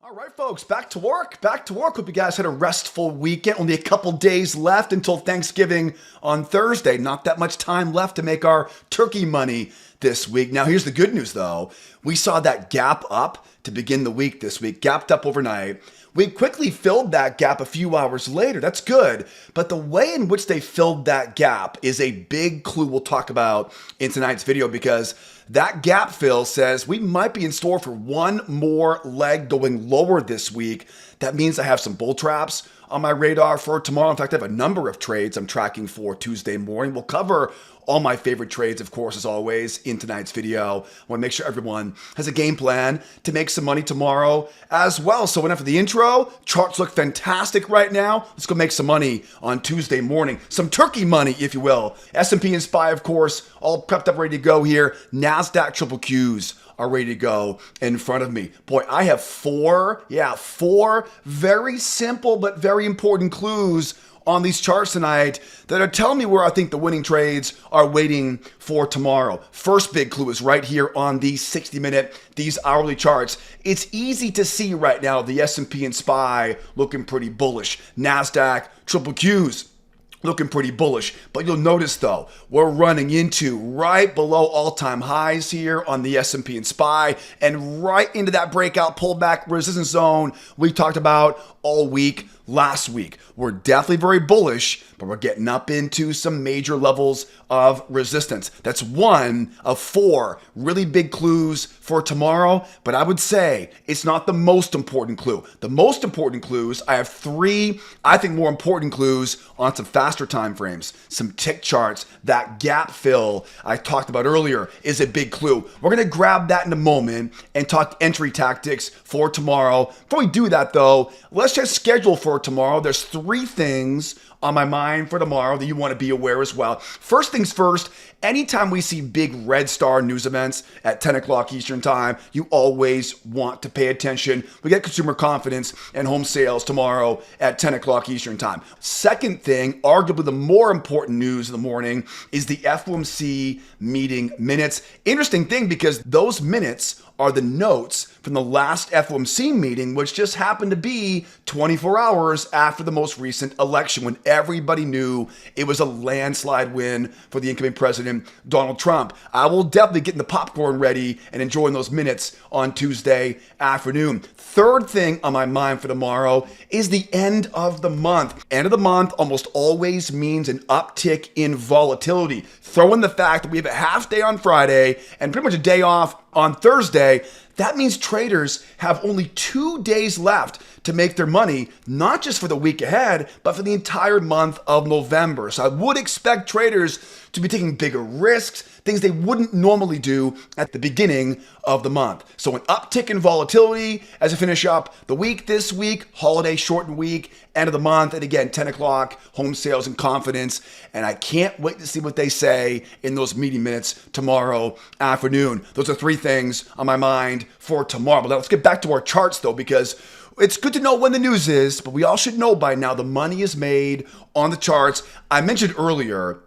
All right, folks, back to work. Back to work. Hope you guys had a restful weekend. Only a couple days left until Thanksgiving on Thursday. Not that much time left to make our turkey money this week. Now, here's the good news, though. We saw that gap up to begin the week this week, gapped up overnight. We quickly filled that gap a few hours later. That's good. But the way in which they filled that gap is a big clue we'll talk about in tonight's video, because that gap fill says we might be in store for one more leg going lower this week. That means I have some bull traps on my radar for tomorrow. In fact, I have a number of trades I'm tracking for Tuesday morning. We'll cover all my favorite trades, of course, as always, in tonight's video. I want to make sure everyone has a game plan to make some money tomorrow as well. So enough of the intro. Charts look fantastic right now. Let's go make some money on Tuesday morning. Some turkey money, if you will. S&P and SPY, of course, all prepped up, ready to go here. NASDAQ triple Qs are ready to go in front of me. Boy, I have four very simple but very important clues on these charts tonight that are telling me where I think the winning trades are waiting for tomorrow. First big clue is right here on these 60-minute, these hourly charts. It's easy to see right now the S&P and SPY looking pretty bullish. NASDAQ, triple Qs looking pretty bullish. But you'll notice, though, we're running into right below all-time highs here on the S&P and SPY, and right into that breakout pullback resistance zone we talked about all week last week. We're definitely very bullish, but we're getting up into some major levels of resistance. That's one of four really big clues for tomorrow, but I would say it's not the most important clue. The most important clues, I have three, I think, more important clues on some faster time frames, some tick charts. That gap fill I talked about earlier is a big clue. We're going to grab that in a moment and talk entry tactics for tomorrow. Before we do that, though, let's just schedule for tomorrow. There's three things on my mind for tomorrow that you want to be aware as well. First things first, anytime we see big red star news events at 10 o'clock Eastern time, you always want to pay attention. We get consumer confidence and home sales tomorrow at 10 o'clock Eastern time. Second thing, arguably the more important news of the morning, is the FOMC meeting minutes. Interesting thing, because those minutes are the notes from the last FOMC meeting, which just happened to be 24 hours after the most recent election, when everybody knew it was a landslide win for the incoming president, Donald Trump. I will definitely get the popcorn ready and enjoying those minutes on Tuesday afternoon. Third thing on my mind for tomorrow is the end of the month. End of the month almost always means an uptick in volatility. Throw in the fact that we have a half day on Friday and pretty much a day off on Thursday. That means traders have only 2 days left to make their money, not just for the week ahead, but for the entire month of November. So I would expect traders to be taking bigger risks, things they wouldn't normally do at the beginning of the month. So an uptick in volatility as I finish up the week this week, holiday shortened week, end of the month, and again, 10 o'clock, home sales and confidence. And I can't wait to see what they say in those meeting minutes tomorrow afternoon. Those are three things on my mind for tomorrow. But let's get back to our charts, though, because it's good to know when the news is, but we all should know by now the money is made on the charts. I mentioned earlier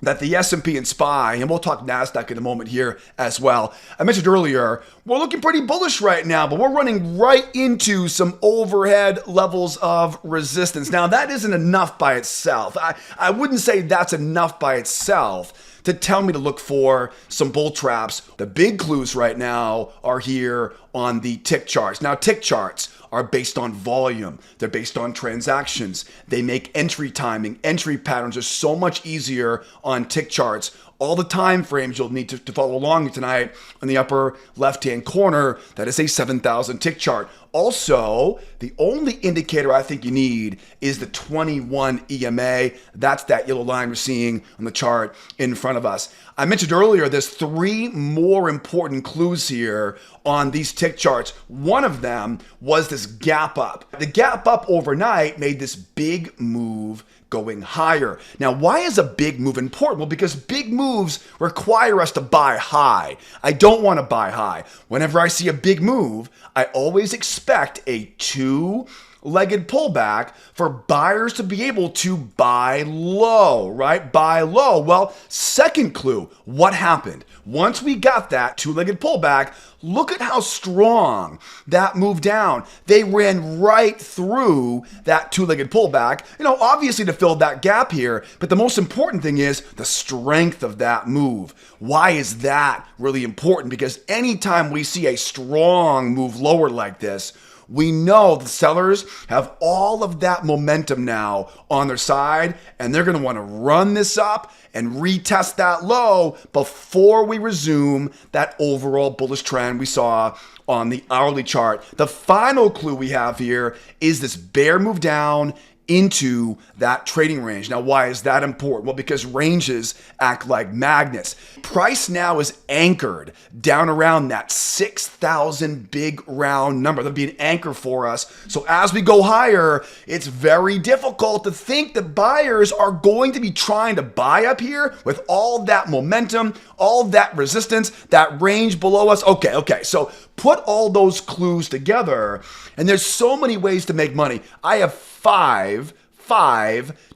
that the S&P and SPY, and we'll talk NASDAQ in a moment here as well. I mentioned earlier, we're looking pretty bullish right now, but we're running right into some overhead levels of resistance. Now, that isn't enough by itself. I wouldn't say that's enough by itself to tell me to look for some bull traps. The big clues right now are here on the tick charts. Now, tick charts are based on volume. They're based on transactions. They make entry timing. Entry patterns are so much easier on tick charts. All the time frames you'll need to follow along tonight in the upper left-hand corner, that is a 7,000 tick chart. Also, the only indicator I think you need is the 21 EMA. That's that yellow line we're seeing on the chart in front of us. I mentioned earlier there's three more important clues here on these tick charts. One of them was this gap up. The gap up overnight made this big move going higher. Now, why is a big move important? Well, because big moves require us to buy high. I don't want to buy high. Whenever I see a big move, I always expect a 2 legged pullback for buyers to be able to buy low, right? Buy low. Well, second clue, what happened? Once we got that two-legged pullback, look at how strong that move down. They ran right through that two-legged pullback, obviously to fill that gap here. But the most important thing is the strength of that move. Why is that really important? Because anytime we see a strong move lower like this, we know the sellers have all of that momentum now on their side, and they're going to want to run this up and retest that low before we resume that overall bullish trend we saw on the hourly chart. The final clue we have here is this bear move down into that trading range. Now, why is that important? Well, because ranges act like magnets. Price now is anchored down around that 6,000 big round number. That'll be an anchor for us. So as we go higher, it's very difficult to think that buyers are going to be trying to buy up here with all that momentum, all that resistance, that range below us. Okay. So put all those clues together, and there's so many ways to make money. I have five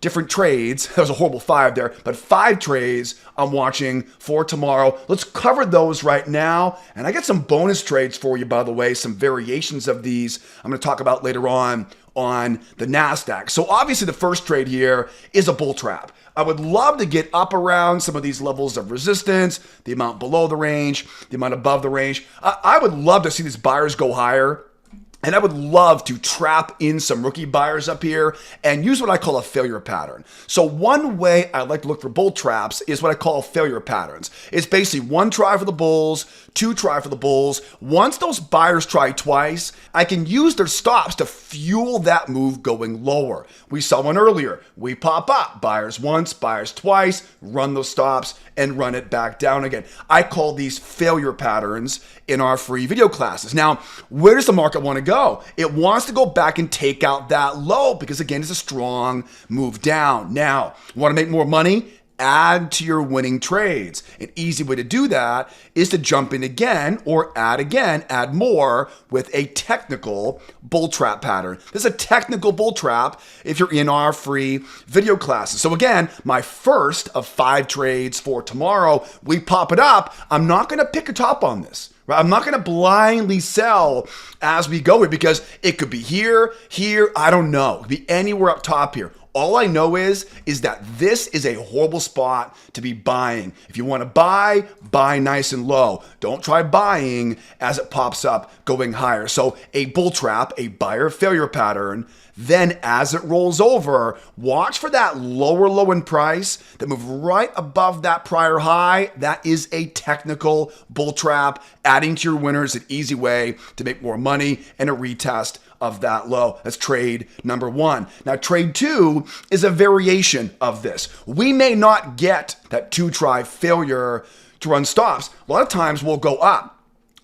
different trades. That was a horrible five there, but 5 trades I'm watching for tomorrow. Let's cover those right now. And I got some bonus trades for you, by the way, some variations of these I'm going to talk about later on the NASDAQ. So obviously the first trade here is a bull trap. I would love to get up around some of these levels of resistance, the amount below the range, the amount above the range. I would love to see these buyers go higher. And I would love to trap in some rookie buyers up here and use what I call a failure pattern. So one way I like to look for bull traps is what I call failure patterns. It's basically 1 try for the bulls, 2 try for the bulls. Once those buyers try twice, I can use their stops to fuel that move going lower. We saw one earlier. We pop up, buyers once, buyers twice, run those stops, and run it back down again. I call these failure patterns in our free video classes. Now, where does the market want to go? It wants to go back and take out that low because, again, it's a strong move down. Now, want to make more money? Add to your winning trades. An easy way to do that is to jump in again or add more with a technical bull trap pattern. This is a technical bull trap if you're in our free video classes. So again, my first of 5 trades for tomorrow, we pop it up. I'm not going to pick a top on this. Right? I'm not going to blindly sell as we go here because it could be here, I don't know. It could be anywhere up top here. All I know is that this is a horrible spot to be buying. If you want to buy nice and low. Don't try buying as it pops up going higher. So a bull trap, a buyer failure pattern. Then as it rolls over, watch for that lower low in price that move right above that prior high. That is a technical bull trap. Adding to your winners, an easy way to make more money and a retest of that low. That's trade number 1. Now, trade 2 is a variation of this. We may not get that 2-try failure to run stops. A lot of times we'll go up.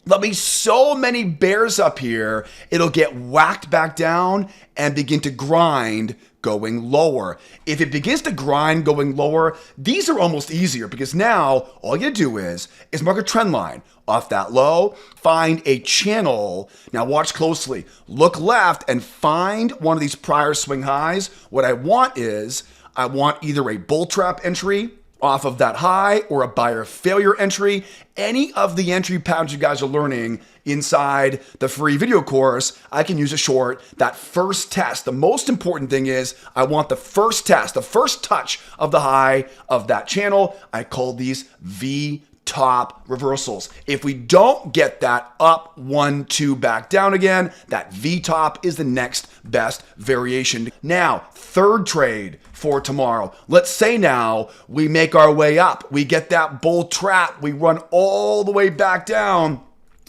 There'll be so many bears up here, it'll get whacked back down and begin to grind going lower. If it begins to grind going lower, these are almost easier because now all you do is mark a trend line off that low, find a channel. Now watch closely, look left and find one of these prior swing highs. What I want either a bull trap entry off of that high or a buyer failure entry. Any of the entry patterns you guys are learning inside the free video course, I can use a short. That first test, the most important thing is I want the first test, the first touch of the high of that channel. I call these V top reversals. If we don't get that up 1, 2 back down again, that V top is the next best variation. Now, third trade for tomorrow. Let's say now we make our way up. We get that bull trap. We run all the way back down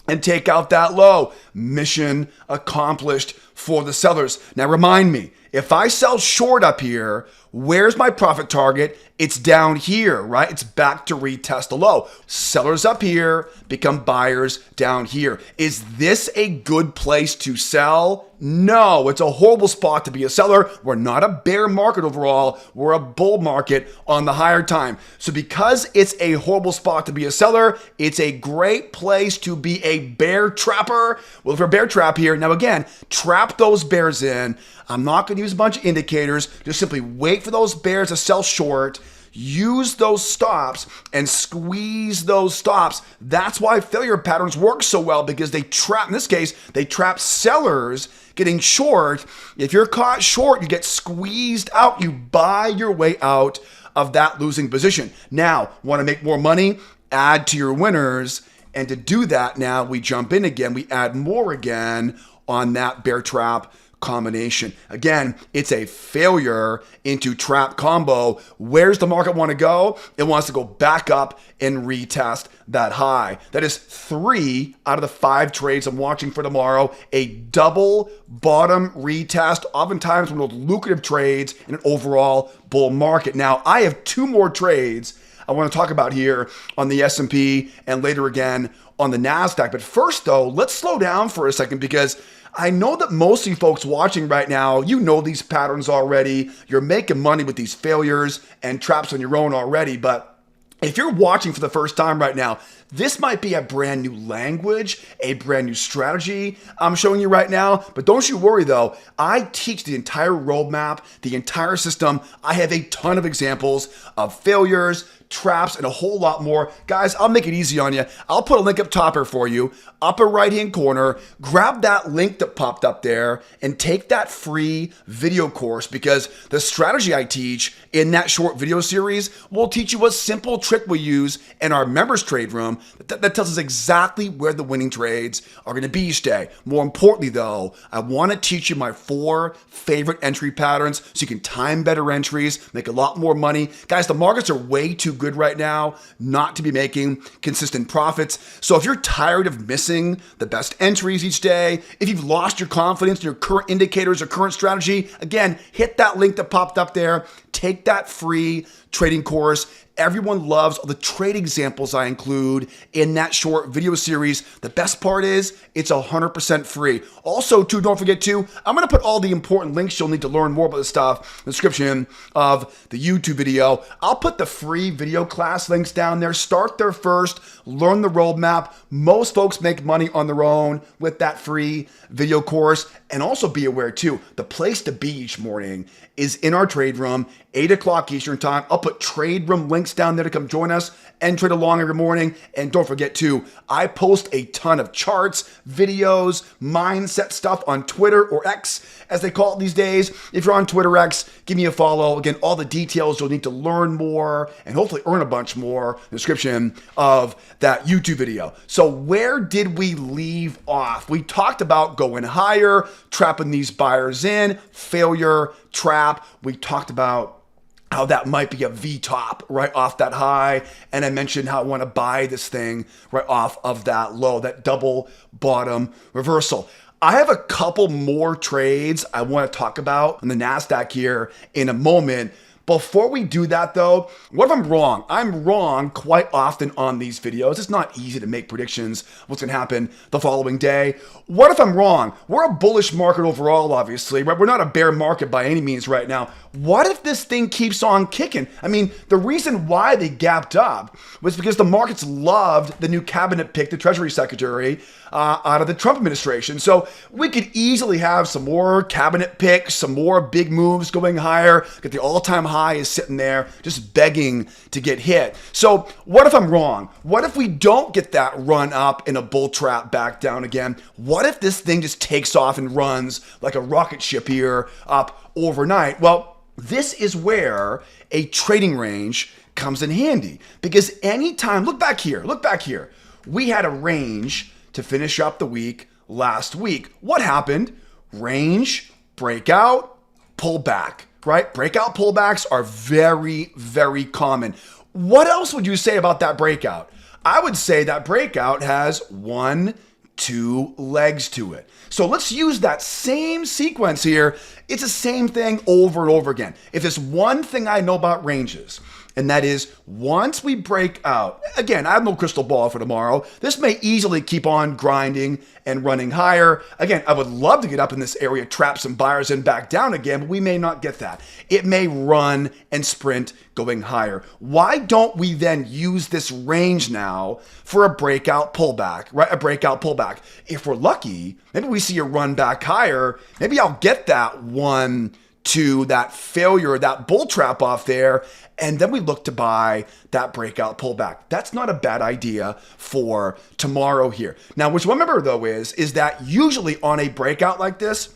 and take out that low. Mission accomplished for the sellers. Now remind me, If I sell short up here, where's my profit target? It's down here, right? It's back to retest the low. Sellers up here become buyers down here. Is this a good place to sell? No, it's a horrible spot to be a seller. We're not a bear market overall. We're a bull market on the higher time. So because it's a horrible spot to be a seller, it's a great place to be a bear trapper. Well, for a bear trap here, now again, trap those bears in. I'm not going to use a bunch of indicators. Just simply wait for those bears to sell short. Use those stops and squeeze those stops. That's why failure patterns work so well, because they trap, in this case, they trap sellers getting short. If you're caught short, you get squeezed out. You buy your way out of that losing position. Now, want to make more money? Add to your winners. And to do that, now we jump in again. We add more again on that bear trap combination. Again, it's a failure into trap combo. Where's the market want to go? It wants to go back up and retest that high. That is 3 out of the 5 trades I'm watching for tomorrow. A double bottom retest, oftentimes one of those lucrative trades in an overall bull market. Now, I have 2 more trades I want to talk about here on the S&P and later again on the Nasdaq. But first though, let's slow down for a second, because I know that most of you folks watching right now, you know these patterns already. You're making money with these failures and traps on your own already. But if you're watching for the first time right now, this might be a brand new language, a brand new strategy I'm showing you right now. But don't you worry though, I teach the entire roadmap, the entire system. I have a ton of examples of failures, traps, and a whole lot more. Guys, I'll make it easy on you. I'll put a link up top here for you, upper right-hand corner. Grab that link that popped up there and take that free video course, because the strategy I teach in that short video series will teach you a simple trick we use in our members trade room that tells us exactly where the winning trades are going to be each day. More importantly though, I want to teach you my 4 favorite entry patterns so you can time better entries, make a lot more money. Guys, the markets are way too good right now not to be making consistent profits. So if you're tired of missing the best entries each day, if you've lost your confidence in your current indicators or current strategy, again, hit that link that popped up there. Take that free trading course. Everyone loves all the trade examples I include in that short video series. The best part is it's 100% free. Also, too, don't forget to, I'm going to put all the important links you'll need to learn more about this stuff in the description of the YouTube video. I'll put the free video class links down there. Start there first. Learn the roadmap. Most folks make money on their own with that free video course. And also be aware too, the place to be each morning is in our trade room, 8 o'clock Eastern time. I'll put trade room links down there to come join us and trade along every morning. And don't forget too, I post a ton of charts, videos, mindset stuff on Twitter, or X as they call it these days. If you're on Twitter X, give me a follow. Again, all the details you'll need to learn more and hopefully earn a bunch more in the description of that YouTube video. So where did we leave off? We talked about going higher, trapping these buyers in, failure, trap. We talked about how that might be a V-top right off that high. And I mentioned how I want to buy this thing right off of that low, that double bottom reversal. I have a couple more trades I want to talk about on the NASDAQ here in a moment. Before we do that though, what if I'm wrong? I'm wrong quite often on these videos. It's not easy to make predictions of what's going to happen the following day. What if I'm wrong? We're a bullish market overall, obviously, right? We're not a bear market by any means right now. What if this thing keeps on kicking? I mean, the reason why they gapped up was because the markets loved the new cabinet pick, the Treasury Secretary, out of the Trump administration. So we could easily have some more cabinet picks, some more big moves going higher. Get the all-time high is sitting there just begging to get hit. So what if I'm wrong? What if we don't get that run up in a bull trap back down again? What if this thing just takes off and runs like a rocket ship here up overnight? Well, this is where a trading range comes in handy, because anytime, look back here, we had a range to finish up the week last week. What happened? Range, breakout, pull back, right? Breakout pullbacks are very, very common. What else would you say about that breakout? I would say that breakout has 1, two legs to it. So let's use that same sequence here. It's the same thing over and over again. If there's one thing I know about ranges, and that is once we break out, again, I have no crystal ball for tomorrow. This may easily keep on grinding and running higher. Again, I would love to get up in this area, trap some buyers and back down again, but we may not get that. It may run and sprint going higher. Why don't we then use this range now for a breakout pullback, right? A breakout pullback. If we're lucky, maybe we see a run back higher. Maybe I'll get that 1, 2, that failure, that bull trap off there, and then we look to buy that breakout pullback. That's not a bad idea for tomorrow here. Now, what you remember though is that usually on a breakout like this,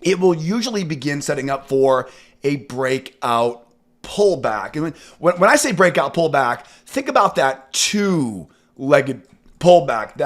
it will usually begin setting up for a breakout pullback. And when I say breakout pullback, think about that two-legged pullback,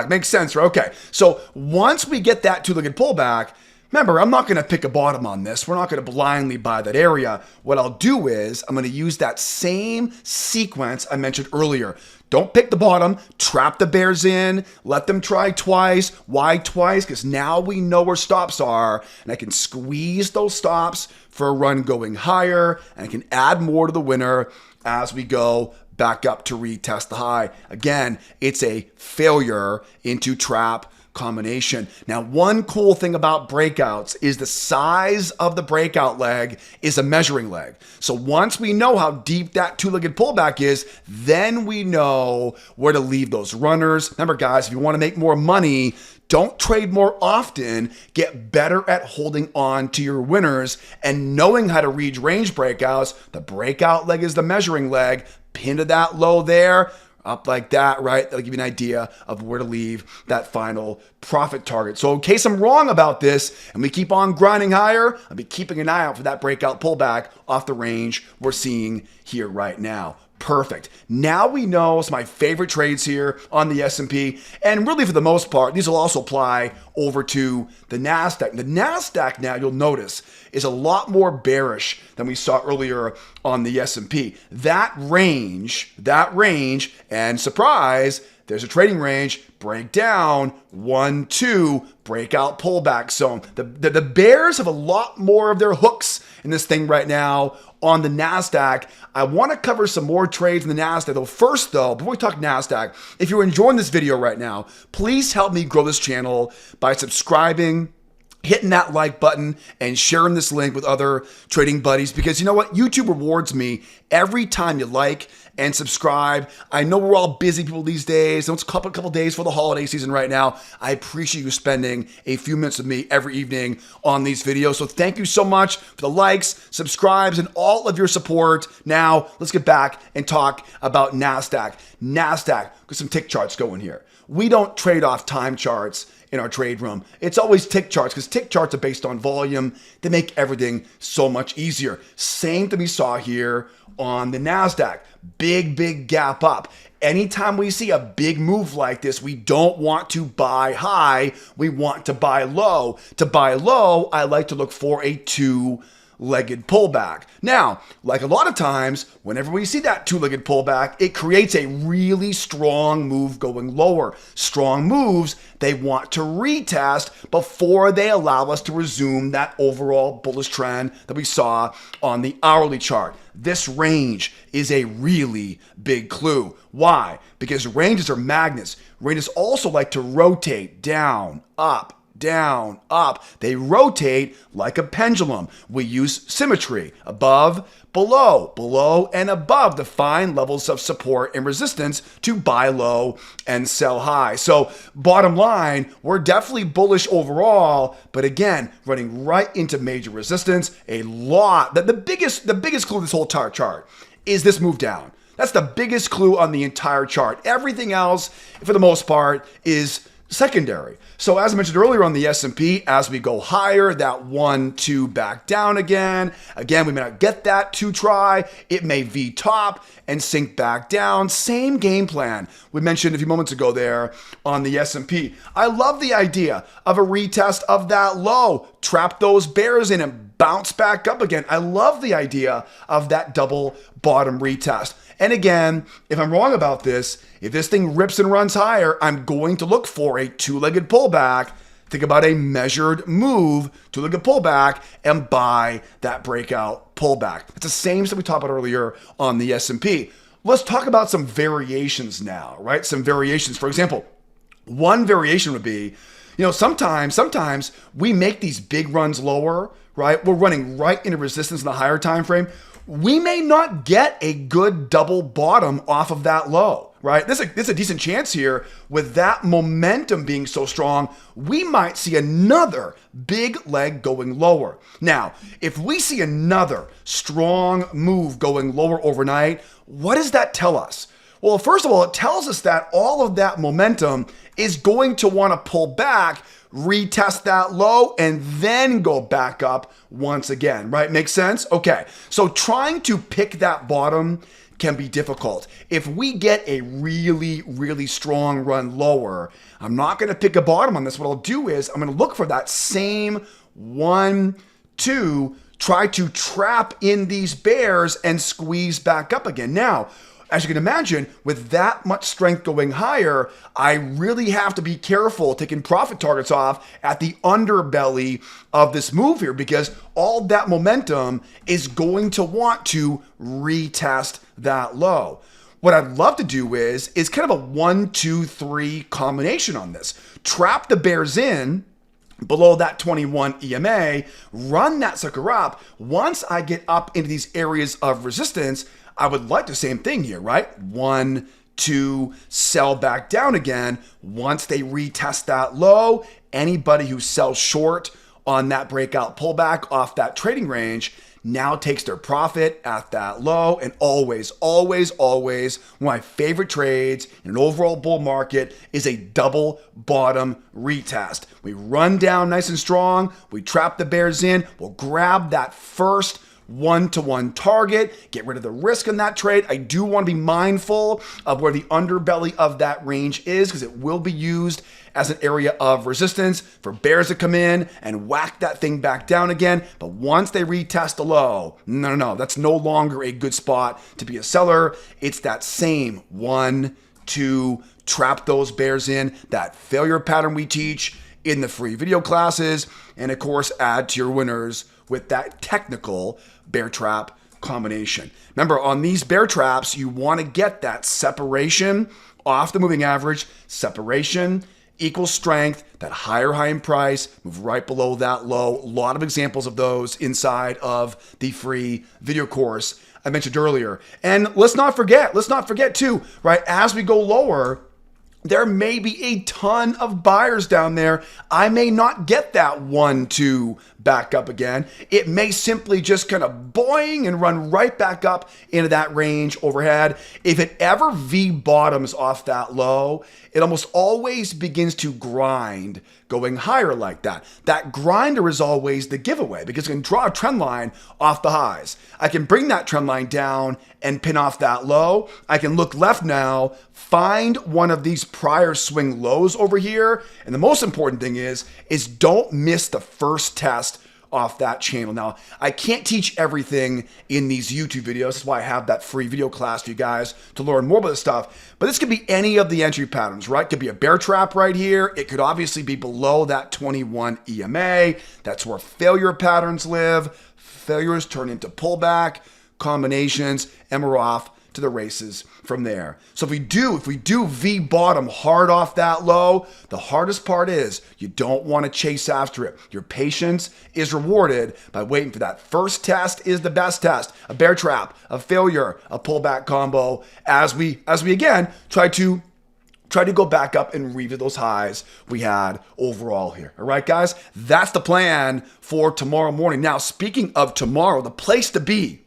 Makes sense, right? Okay, so once we get that two-legged pullback, remember, I'm not going to pick a bottom on this. We're not going to blindly buy that area. What I'll do is I'm going to use that same sequence I mentioned earlier. Don't pick the bottom, trap the bears in, let them try twice. Why twice? Because now we know where stops are, and I can squeeze those stops for a run going higher, and I can add more to the winner as we go back up to retest the high. Again, it's a failure into trap combination. Now, one cool thing about breakouts is the size of the breakout leg is a measuring leg. So once we know how deep that two-legged pullback is, then we know where to leave those runners. Remember, guys, if you want to make more money, don't trade more often. Get better at holding on to your winners and knowing how to read range breakouts. The breakout leg is the measuring leg. Pin to that low there. Up like that, right? That'll give you an idea of where to leave that final profit target. So in case I'm wrong about this and we keep on grinding higher, I'll be keeping an eye out for that breakout pullback off the range we're seeing here right now. Perfect. Now we know some of my favorite trades here on the S&P, and really for the most part, these will also apply over to the Nasdaq. The Nasdaq now, you'll notice, is a lot more bearish than we saw earlier on the S&P. That range, and surprise, there's a trading range, break down, 1, 2, breakout pullback zone. The bears have a lot more of their hooks in this thing right now on the Nasdaq. I want to cover some more trades in the Nasdaq. Though first, though, before we talk Nasdaq, if you're enjoying this video right now, please help me grow this channel by subscribing, hitting that like button, and sharing this link with other trading buddies, because you know what? YouTube rewards me every time you like and subscribe. I know we're all busy people these days. It's a couple days for the holiday season right now. I appreciate you spending a few minutes with me every evening on these videos. So thank you so much for the likes, subscribes, and all of your support. Now, let's get back and talk about Nasdaq. Nasdaq, got some tick charts going here. We don't trade off time charts in our trade room. It's always tick charts, because tick charts are based on volume. They make everything so much easier. Same thing we saw here on the Nasdaq. Big gap up. Anytime we see a big move like this, we don't want to buy high. We want to buy low. To buy low, I like to look for a two-legged pullback. Now, like a lot of times, whenever we see that two-legged pullback, it creates a really strong move going lower. Strong moves, they want to retest before they allow us to resume that overall bullish trend that we saw on the hourly chart. This range is a really big clue. Why? Because ranges are magnets. Ranges also like to rotate down, up, down, up. They rotate like a pendulum. We use symmetry, above, below, and above to find levels of support and resistance to buy low and sell high. So bottom line, we're definitely bullish overall, but again, running right into major resistance. A lot. The biggest clue of this whole chart is this move down. That's the biggest clue on the entire chart. Everything else, for the most part, is secondary. So as I mentioned earlier on the S&P, as we go higher, that 1, 2 back down again. Again, we may not get that to try. It may V-top and sink back down. Same game plan we mentioned a few moments ago there on the S&P. I love the idea of a retest of that low. Trap those bears in and bounce back up again. I love the idea of that double bottom retest. And again, if I'm wrong about this, if this thing rips and runs higher, I'm going to look for a two-legged pullback. Think about a measured move, two-legged pullback, and buy that breakout pullback. It's the same as we talked about earlier on the S&P. Let's talk about some variations now, right? Some variations. For example, one variation would be, sometimes we make these big runs lower, right? We're running right into resistance in the higher time frame. We may not get a good double bottom off of that low, right? There's a decent chance here with that momentum being so strong, we might see another big leg going lower. Now, if we see another strong move going lower overnight, what does that tell us? Well, first of all, it tells us that all of that momentum is going to want to pull back, retest that low, and then go back up once again, right? Makes sense? Okay, so trying to pick that bottom can be difficult. If we get a really, really strong run lower, I'm not going to pick a bottom on this. What I'll do is I'm going to look for that same 1, 2, try to trap in these bears and squeeze back up again. Now, as you can imagine, with that much strength going higher, I really have to be careful taking profit targets off at the underbelly of this move here, because all that momentum is going to want to retest that low. What I'd love to do is kind of a 1, 2, 3 combination on this. Trap the bears in below that 21 EMA, run that sucker up. Once I get up into these areas of resistance, I would like the same thing here, right? 1, 2, sell back down again. Once they retest that low, anybody who sells short on that breakout pullback off that trading range now takes their profit at that low. And always, always, always, one of my favorite trades in an overall bull market is a double bottom retest. We run down nice and strong. We trap the bears in. We'll grab that first 1-to-1 target, get rid of the risk in that trade. I do want to be mindful of where the underbelly of that range is, because it will be used as an area of resistance for bears to come in and whack that thing back down again. But once they retest the low, no, that's no longer a good spot to be a seller. It's that same 1, 2, trap those bears in, that failure pattern we teach in the free video classes, and of course add to your winners with that technical bear trap combination. Remember, on these bear traps, you want to get that separation off the moving average. Separation equals strength, that higher high in price, move right below that low. A lot of examples of those inside of the free video course I mentioned earlier. And let's not forget too, right, as we go lower, there may be a ton of buyers down there. I may not get that 1, 2 back up again. It may simply just kind of boing and run right back up into that range overhead. If it ever V bottoms off that low, it almost always begins to grind going higher like that. That grinder is always the giveaway, because I can draw a trend line off the highs. I can bring that trend line down and pin off that low. I can look left now, find one of these prior swing lows over here. And the most important thing is don't miss the first test off that channel. Now, I can't teach everything in these YouTube videos. That's why I have that free video class for you guys to learn more about this stuff. But this could be any of the entry patterns, right? It could be a bear trap right here. It could obviously be below that 21 EMA. That's where failure patterns live. Failures turn into pullback combinations, and we're off to the races from there. So if we do V bottom hard off that low, the hardest part is you don't want to chase after it. Your patience is rewarded by waiting for that first test is the best test, a bear trap, a failure, a pullback combo, as we again try to go back up and revisit those highs we had overall here. All right, guys, that's the plan for tomorrow morning. Now, speaking of tomorrow, the place to be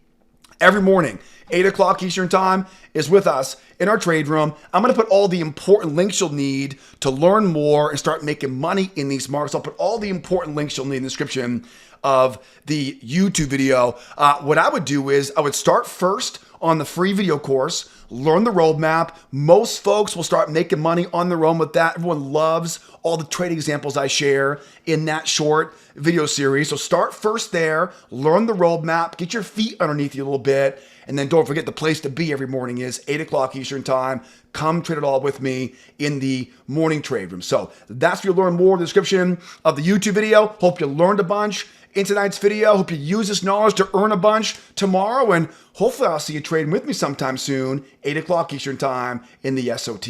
every morning, 8 o'clock Eastern time, is with us in our trade room. I'm going to put all the important links you'll need to learn more and start making money in these markets. I'll put all the important links you'll need in the description of the YouTube video. What I would do is I would start first on the free video course, learn the roadmap. Most folks will start making money on their own with that. Everyone loves all the trade examples I share in that short video series. So start first there, learn the roadmap, get your feet underneath you a little bit, And then don't forget, the place to be every morning is 8 o'clock Eastern time. Come trade it all with me in the morning trade room. So that's where you'll learn more in the description of the YouTube video. Hope you learned a bunch in tonight's video. Hope you use this knowledge to earn a bunch tomorrow. And hopefully I'll see you trading with me sometime soon, 8 o'clock Eastern time in the SOT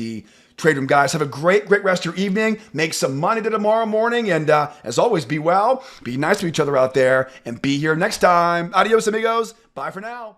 trade room. Guys, have a great rest of your evening. Make some money tomorrow morning. And as always, be well, be nice to each other out there, and be here next time. Adios, amigos. Bye for now.